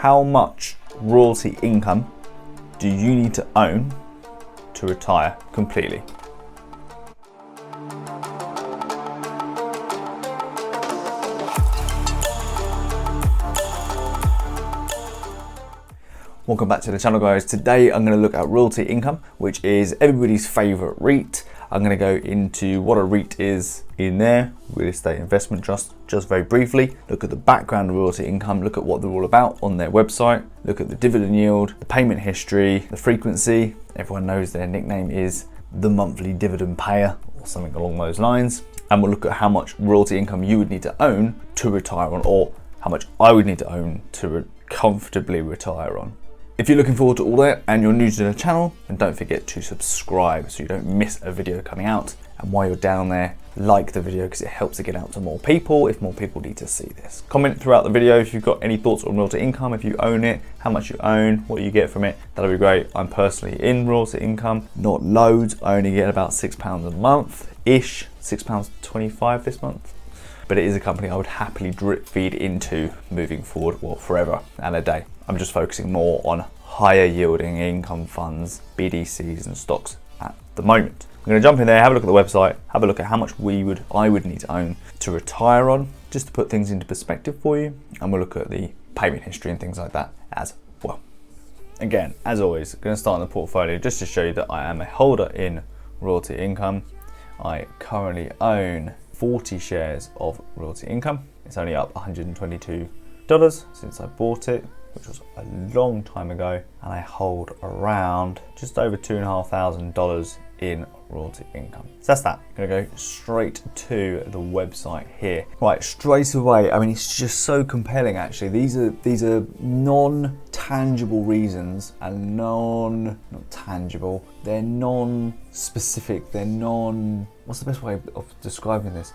how much royalty income do you need to own to retire completely? Welcome back to the channel, guys. Today I'm going to look at Realty Income, which is everybody's favorite REIT. I'm going to go into what a REIT is in there, real estate investment trust, just very briefly. Look at the background of Realty Income, look at what they're all about on their website, look at the dividend yield, the payment history, the frequency. Everyone knows their nickname is the monthly dividend payer or something along those lines. And we'll look at how much Realty Income you would need to own to retire on, or how much I would need to own to comfortably retire on. If you're looking forward to all that and you're new to the channel, then don't forget to subscribe so you don't miss a video coming out. And while you're down there, like the video because it helps it get out to more people if more people need to see this. Comment throughout the video if you've got any thoughts on Realty Income, if you own it, how much you own, what you get from it. That'll be great. I'm personally in Realty Income, not loads. I only get about £6 a month-ish, £6.25 this month. But it is a company I would happily drip feed into moving forward, well, forever and a day. I'm just focusing more on higher yielding income funds, BDCs and stocks at the moment. I'm going to jump in there, have a look at the website, have a look at how much I would need to own to retire on, just to put things into perspective for you. And we'll look at the payment history and things like that as well. Again, as always, I'm going to start on the portfolio just to show you that I am a holder in Realty Income. I currently own 40 shares of Realty Income. It's only up $122 since I bought it, which was a long time ago, and I hold around just over $2,500 in Realty Income. So that's that. I'm gonna go straight to the website here. Right, straight away, I mean, it's just so compelling actually. These are non-tangible reasons and not tangible, they're non-specific, what's the best way of describing this?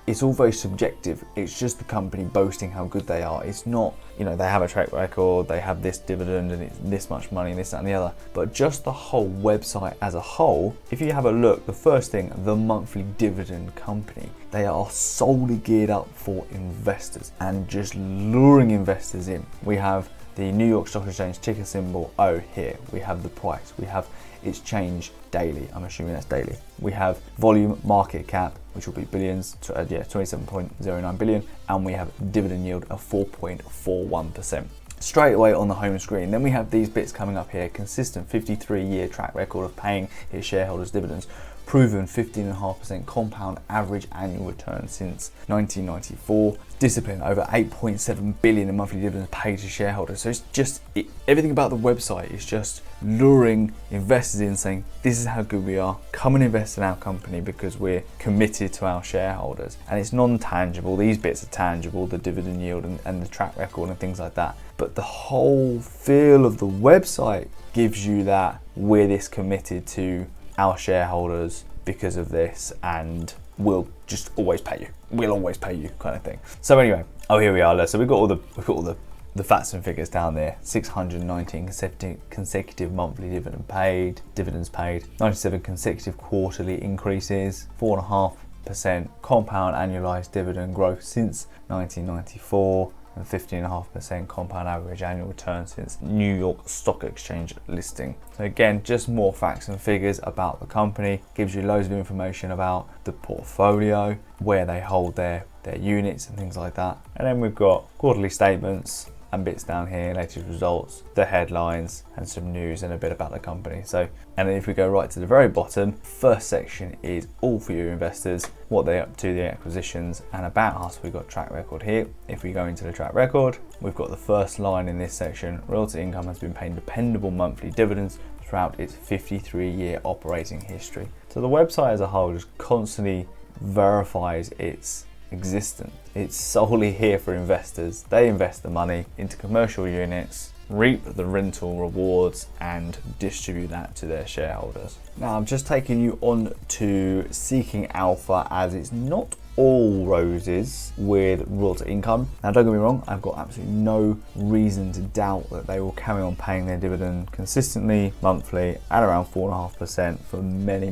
It's all very subjective. It's just the company boasting how good they are. It's not, they have a track record, they have this dividend and it's this much money and this, that and the other. But just the whole website as a whole, if you have a look, the first thing, the monthly dividend company, they are solely geared up for investors and just luring investors in. We have the New York Stock Exchange ticker symbol O here. We have the price. We have its change daily. I'm assuming that's daily. We have volume market cap, which will be billions, 27.09 billion, and we have dividend yield of 4.41%. Straight away on the home screen. Then we have these bits coming up here: consistent 53-year track record of paying its shareholders dividends, proven 15.5% compound average annual return since 1994, discipline over 8.7 billion in monthly dividends paid to shareholders. So it's just, everything about the website is just luring investors in, saying this is how good we are, come and invest in our company because we're committed to our shareholders. And it's non-tangible. These bits are tangible, the dividend yield and the track record and things like that. But the whole feel of the website gives you that we're this committed to our shareholders because of this, and we'll just always pay you. We'll always pay you, kind of thing. So anyway, here we are. So we've got all the facts and figures down there. 619 consecutive monthly dividends paid, 97 consecutive quarterly increases, 4.5% compound annualized dividend growth since 1994. And 15.5% compound average annual return since New York Stock Exchange listing. So again, just more facts and figures about the company, gives you loads of information about the portfolio, where they hold their units and things like that. And then we've got quarterly statements and bits down here, latest results, the headlines, and some news and a bit about the company. So, and then if we go right to the very bottom, first section is all for you investors, what they're up to, the acquisitions, and about us. We've got track record here. If we go into the track record, we've got the first line in this section: Realty Income has been paying dependable monthly dividends throughout its 53-year operating history. So the website as a whole just constantly verifies its existence. It's solely here for investors. They invest the money into commercial units, reap the rental rewards, and distribute that to their shareholders. Now, I'm just taking you on to Seeking Alpha, as it's not all roses with Realty Income. Now, don't get me wrong, I've got absolutely no reason to doubt that they will carry on paying their dividend consistently, monthly, at around 4.5% for many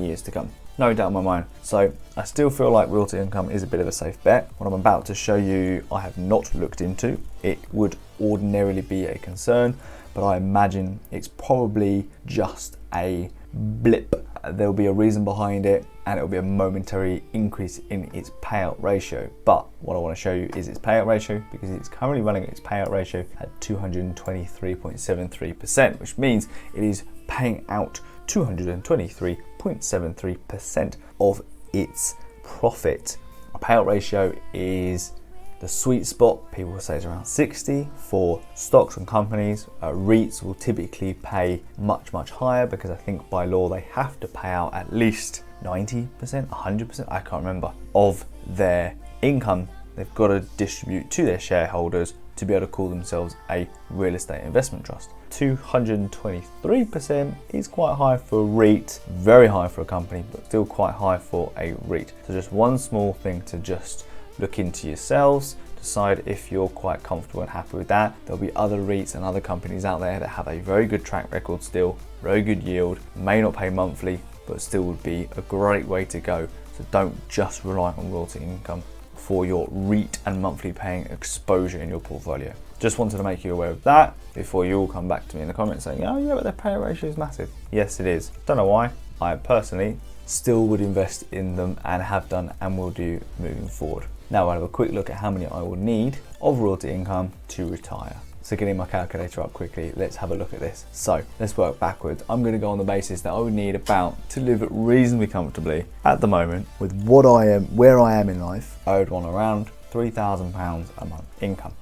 years to come. no doubt in my mind. So I still feel like Realty Income is a bit of a safe bet. What I'm about to show you, I have not looked into. It would ordinarily be a concern, but I imagine it's probably just a blip. There'll be a reason behind it, and it'll be a momentary increase in its payout ratio. But what I want to show you is its payout ratio, because it's currently running its payout ratio at 223.73%, which means it is paying out 223.73% of its profit. A payout ratio is the sweet spot. People will say it's around 60 for stocks and companies. REITs will typically pay much higher, because I think by law they have to pay out at least 90%, 100%, I can't remember, of their income. They've got to distribute to their shareholders to be able to call themselves a real estate investment trust. 223% is quite high for a REIT, very high for a company, but still quite high for a REIT. So just one small thing to just look into yourselves, decide if you're quite comfortable and happy with that. There'll be other REITs and other companies out there that have a very good track record still, very good yield, may not pay monthly, but still would be a great way to go. So don't just rely on Realty Income for your REIT and monthly paying exposure in your portfolio. Just wanted to make you aware of that before you all come back to me in the comments saying, oh yeah, but their payout ratio is massive. Yes, it is. Don't know why. I personally still would invest in them and have done and will do moving forward. Now I'll have a quick look at how many I will need of Realty Income to retire. So getting my calculator up quickly, let's have a look at this. So let's work backwards. I'm going to go on the basis that I would need about, to live reasonably comfortably at the moment with what I am, where I am in life, I would want around £3,000 a month income.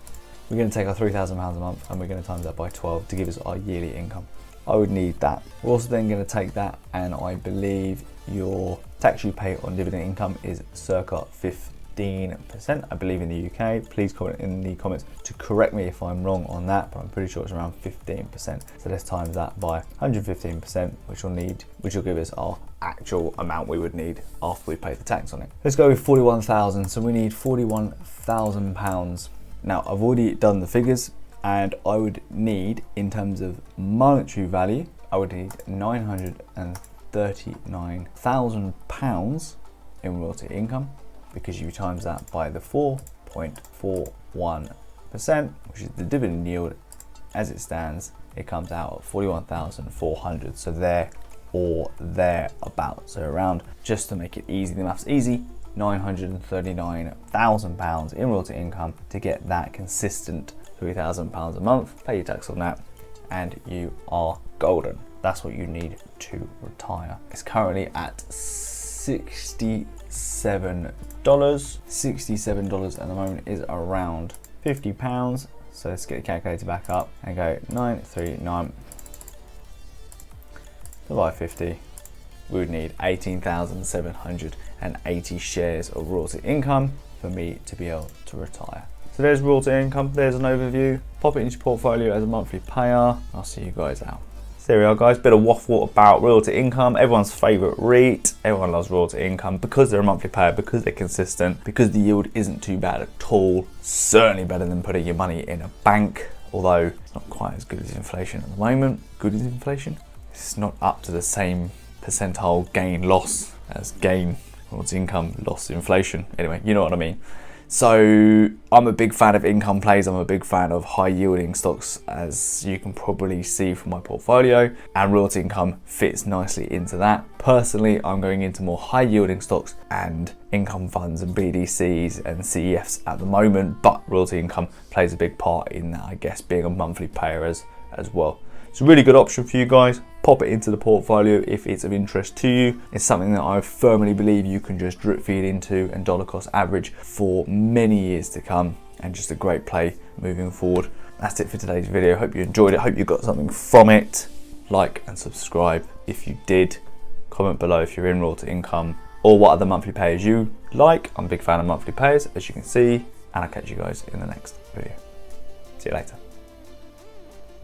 We're going to take our £3,000 a month and we're going to times that by 12 to give us our yearly income. I would need that. We're also then going to take that, and I believe your tax you pay on dividend income is circa 15%, I believe, in the UK. Please comment in the comments to correct me if I'm wrong on that, but I'm pretty sure it's around 15%. So let's times that by 115%, which will give us our actual amount we would need after we pay the tax on it. Let's go with 41,000. So we need £41,000. Now I've already done the figures, and I would need, in terms of monetary value, I would need £939,000 in Realty Income, because you times that by the 4.41%, which is the dividend yield as it stands, it comes out at 41,400. So there or thereabouts. So around, just to make it easy, the math's easy, £939,000 in Realty Income to get that consistent £3,000 a month. Pay your tax on that and you are golden. That's what you need to retire. It's currently at $67. $67 at the moment is around £50. So let's get the calculator back up and go 939 divided by 50. We would need 18,780 shares of Realty Income for me to be able to retire. So there's Realty Income, there's an overview. Pop it into your portfolio as a monthly payer. I'll see you guys out. So there we are, guys, bit of waffle about Realty Income, everyone's favorite REIT. Everyone loves Realty Income because they're a monthly payer, because they're consistent, because the yield isn't too bad at all. Certainly better than putting your money in a bank, although it's not quite as good as inflation at the moment. Good as inflation? It's not up to the same percentile gain loss as gain, Realty Income loss inflation. Anyway, you know what I mean. So I'm a big fan of income plays. I'm a big fan of high yielding stocks, as you can probably see from my portfolio, and Realty Income fits nicely into that. Personally, I'm going into more high yielding stocks and income funds and BDCs and CEFs at the moment, but Realty Income plays a big part in that, I guess, being a monthly payer as well. It's a really good option for you guys. Pop it into the portfolio if it's of interest to you. It's something that I firmly believe you can just drip feed into and dollar cost average for many years to come, and just a great play moving forward. That's it for today's video. Hope you enjoyed it. Hope you got something from it. Like and subscribe if you did. Comment below if you're in Realty Income or what other monthly payers you like. I'm a big fan of monthly payers, as you can see, and I'll catch you guys in the next video. See you later.